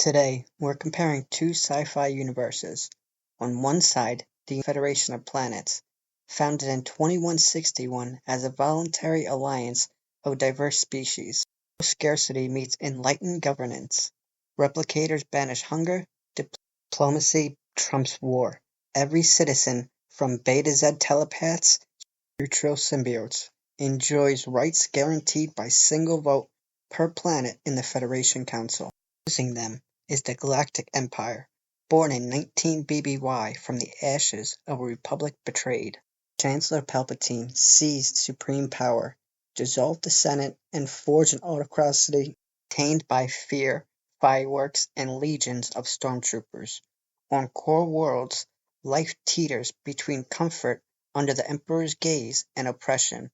Today, we're comparing two sci-fi universes. On one side, the Federation of Planets, founded in 2161 as a voluntary alliance of diverse species. Scarcity meets enlightened governance. Replicators banish hunger, diplomacy trumps war. Every citizen, from Beta Z telepaths to neutral symbiotes, enjoys rights guaranteed by single vote per planet in the Federation Council. Opposing them is the Galactic Empire, born in 19 BBY from the ashes of a republic betrayed. Chancellor Palpatine seized supreme power, dissolved the Senate, and forged an autocracy tainted by fear, fireworks, and legions of stormtroopers. On core worlds, life teeters between comfort under the Emperor's gaze and oppression.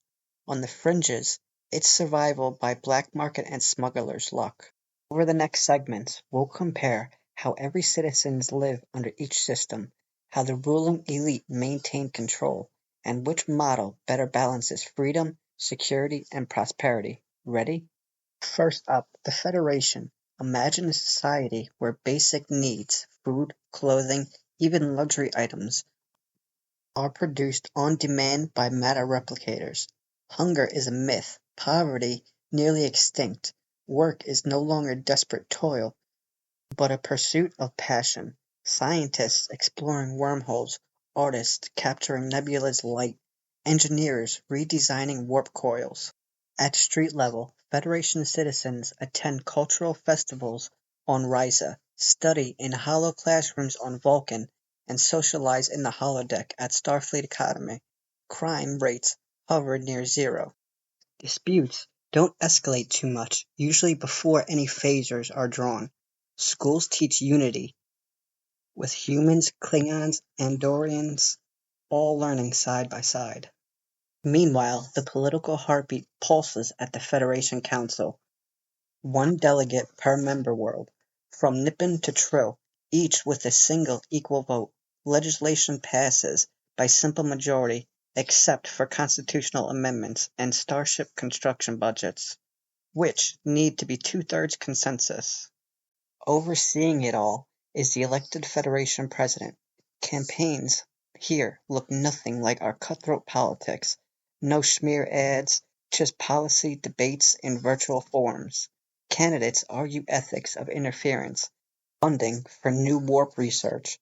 On the fringes, it's survival by black market and smugglers' luck. Over the next segments, we'll compare how every citizens live under each system, how the ruling elite maintain control, and which model better balances freedom, security, and prosperity. Ready? First up, the Federation. Imagine a society where basic needs, food, clothing, even luxury items, are produced on demand by matter replicators. Hunger is a myth, poverty nearly extinct, work is no longer desperate toil, but a pursuit of passion. Scientists exploring wormholes, artists capturing nebula's light, engineers redesigning warp coils. At street level, Federation citizens attend cultural festivals on Risa, study in hollow classrooms on Vulcan, and socialize in the holodeck at Starfleet Academy. Crime rates hover near zero. Disputes don't escalate too much, usually before any phasers are drawn. Schools teach unity, with humans, Klingons, Andorians all learning side by side. Meanwhile, the political heartbeat pulses at the Federation Council. One delegate per member world, from Nippon to Trill, each with a single equal vote. Legislation passes by simple majority except for constitutional amendments and starship construction budgets, which need to be two-thirds consensus. Overseeing it all is the elected Federation president. Campaigns here look nothing like our cutthroat politics. No smear ads, just policy debates in virtual forums. Candidates argue ethics of interference, funding for new warp research,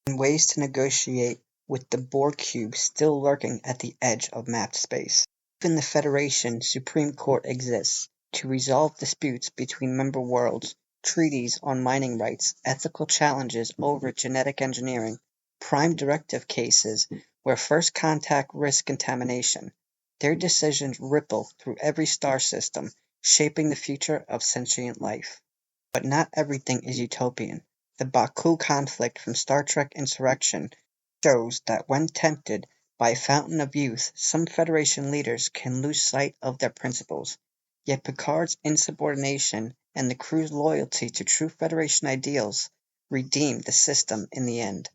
and ways to negotiate with the Borg cube still lurking at the edge of mapped space. Even the Federation Supreme Court exists to resolve disputes between member worlds, treaties on mining rights, ethical challenges over genetic engineering, prime directive cases where first contact risks contamination. Their decisions ripple through every star system, shaping the future of sentient life. But not everything is utopian. The Baku conflict from Star Trek Insurrection shows that when tempted by a fountain of youth, some Federation leaders can lose sight of their principles. Yet Picard's insubordination and the crew's loyalty to true Federation ideals redeem the system in the end.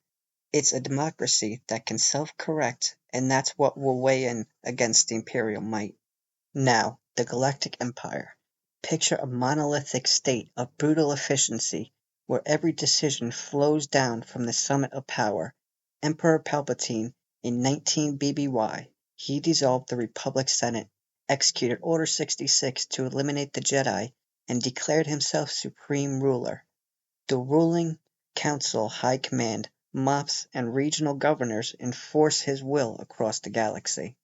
It's a democracy that can self-correct, and that's what will weigh in against the Imperial might. Now, the Galactic Empire. Picture a monolithic state of brutal efficiency, where every decision flows down from the summit of power. Emperor Palpatine, in 19 BBY, he dissolved the Republic Senate, executed Order 66 to eliminate the Jedi, and declared himself supreme ruler. The ruling council high command, mops, and regional governors enforce his will across the galaxy.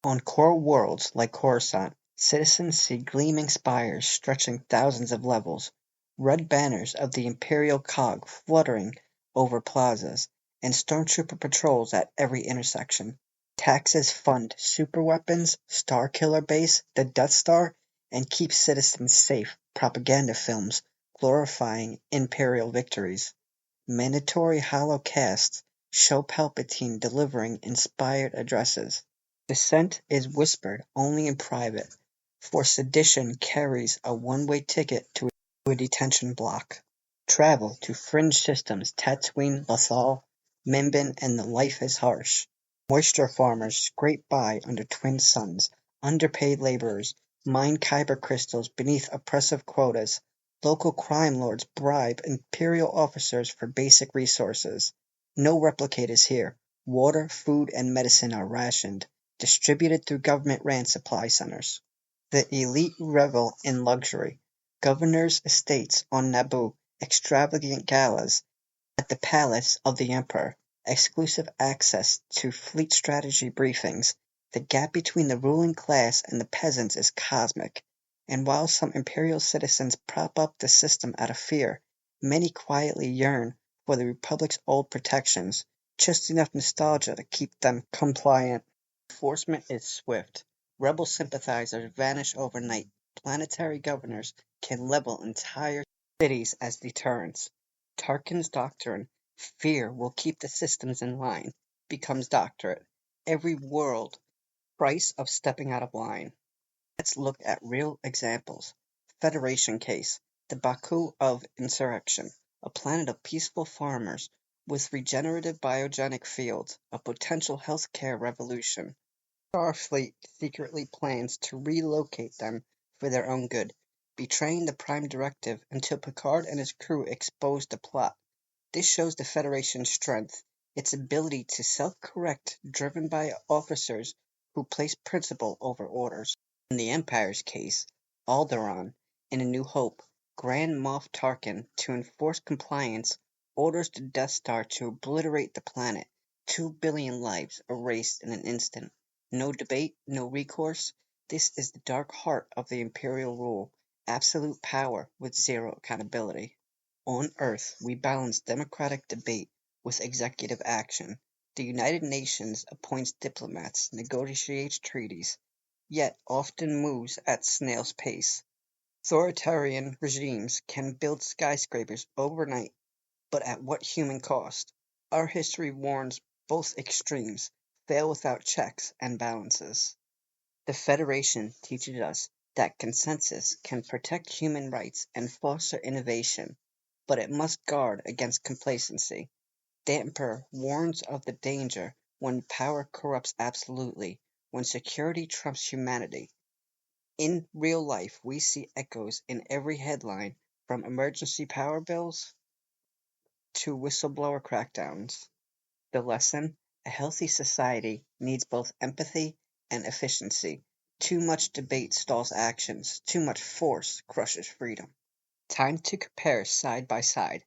On core worlds like Coruscant, citizens see gleaming spires stretching thousands of levels, red banners of the Imperial cog fluttering over plazas, and stormtrooper patrols at every intersection. Taxes fund superweapons, Starkiller Base, the Death Star, and keep citizens safe. Propaganda films glorifying Imperial victories. Mandatory holocasts show Palpatine delivering inspired addresses. Dissent is whispered only in private, for sedition carries a one-way ticket to a detention block. Travel to fringe systems Tatooine, Lothal, Minbin, and the life is harsh. Moisture farmers scrape by under twin suns, underpaid laborers mine kyber crystals beneath oppressive quotas. Local crime lords bribe imperial officers for basic resources. No replicators here. Water, food, and medicine are rationed, distributed through government-ran supply centers. The elite revel in luxury. Governors' estates on Naboo, extravagant galas at the palace of the emperor, exclusive access to fleet strategy briefings. The gap between the ruling class and the peasants is cosmic, and while some imperial citizens prop up the system out of fear, many quietly yearn for the Republic's old protections, just enough nostalgia to keep them compliant. Enforcement is swift. Rebel sympathizers vanish overnight. Planetary governors can level entire cities as deterrents. Tarkin's doctrine, "fear will keep the systems in line," becomes doctorate. Every world price of stepping out of line. Let's look at real examples. Federation case, the Baku of insurrection, a planet of peaceful farmers with regenerative biogenic fields, a potential healthcare revolution. Starfleet secretly plans to relocate them for their own good, betraying the Prime Directive until Picard and his crew expose the plot. This shows the Federation's strength, its ability to self-correct driven by officers who place principle over orders. In the Empire's case, Alderaan, in A New Hope, Grand Moff Tarkin, to enforce compliance, orders the Death Star to obliterate the planet. 2 billion lives erased in an instant. No debate, no recourse. This is the dark heart of the Imperial rule, absolute power with zero accountability. On Earth, we balance democratic debate with executive action. The United Nations appoints diplomats, negotiates treaties, yet often moves at snail's pace. Authoritarian regimes can build skyscrapers overnight, but at what human cost? Our history warns both extremes fail without checks and balances. The Federation teaches us that consensus can protect human rights and foster innovation, but it must guard against complacency. The Emperor warns of the danger when power corrupts absolutely, when security trumps humanity. In real life, we see echoes in every headline, from emergency power bills to whistleblower crackdowns. The lesson: a healthy society needs both empathy and efficiency. Too much debate stalls actions, too much force crushes freedom. Time to compare side by side.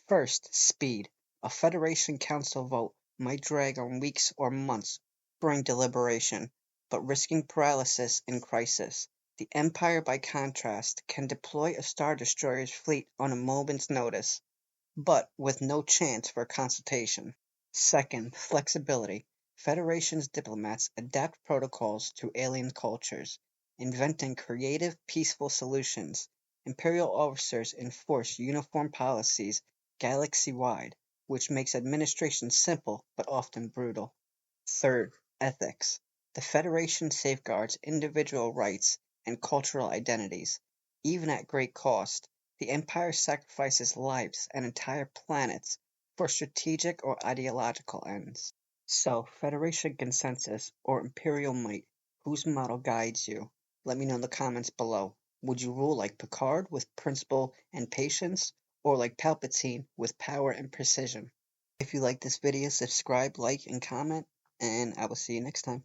First, speed. A Federation Council vote might drag on weeks or months during deliberation, but risking paralysis in crisis. The Empire, by contrast, can deploy a Star Destroyer's fleet on a moment's notice, but with no chance for consultation. Second, flexibility. Federation's diplomats adapt protocols to alien cultures, inventing creative, peaceful solutions. Imperial officers enforce uniform policies galaxy-wide, which makes administration simple but often brutal. Third, ethics. The Federation safeguards individual rights and cultural identities, even at great cost. The Empire sacrifices lives and entire planets for strategic or ideological ends. So, Federation consensus or Imperial might, whose model guides you? Let me know in the comments below. Would you rule like Picard with principle and patience, or like Palpatine with power and precision? If you like this video, subscribe, like, and comment, and I will see you next time.